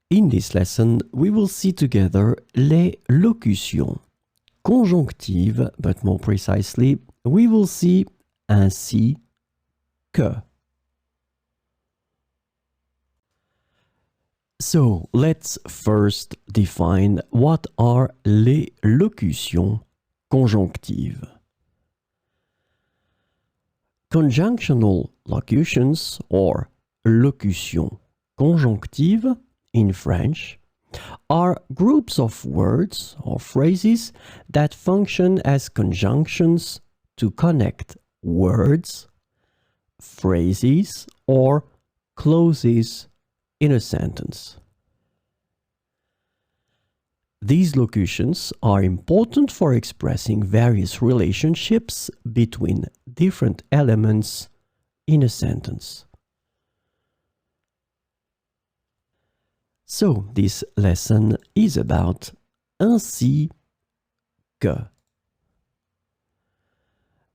In this lesson, we will see together les locutions. Conjonctive, but more precisely, we will see ainsi que. So, let's first define what are les locutions conjonctives. Conjunctional locutions, or locutions conjonctives in French, are groups of words or phrases that function as conjunctions to connect words, phrases, or clauses in a sentence. These locutions are important for expressing various relationships between different elements in a sentence. So, this lesson is about ainsi que.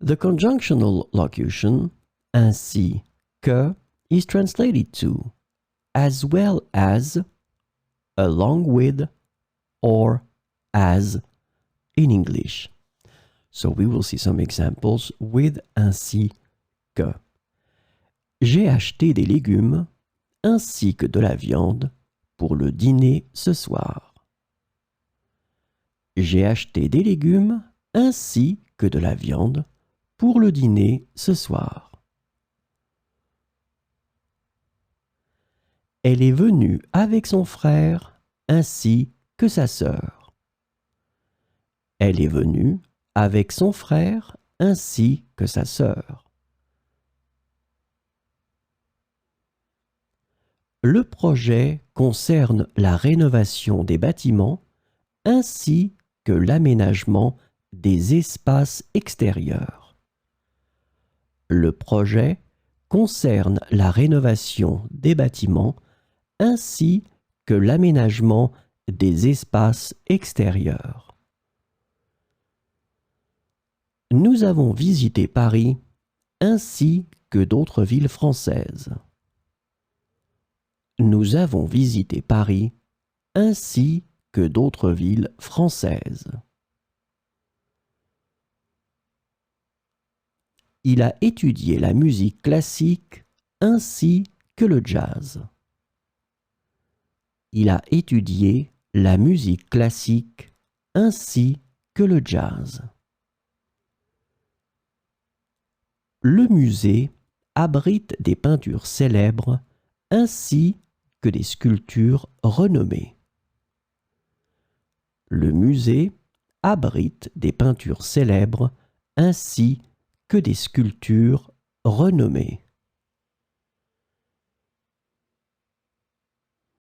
The conjunctional locution ainsi que is translated to as well as, along with, or as in English. So we will see some examples with ainsi que. J'ai acheté des légumes ainsi que de la viande pour le dîner ce soir. J'ai acheté des légumes ainsi que de la viande pour le dîner ce soir. Elle est venue avec son frère ainsi que sa sœur. Elle est venue avec son frère ainsi que sa sœur. Le projet concerne la rénovation des bâtiments ainsi que l'aménagement des espaces extérieurs. Le projet concerne la rénovation des bâtiments ainsi que l'aménagement des espaces extérieurs. Nous avons visité Paris ainsi que d'autres villes françaises. Nous avons visité Paris ainsi que d'autres villes françaises. Il a étudié la musique classique ainsi que le jazz. Il a étudié la musique classique ainsi que le jazz. Le musée abrite des peintures célèbres ainsi que des sculptures renommées. Le musée abrite des peintures célèbres ainsi que des sculptures renommées.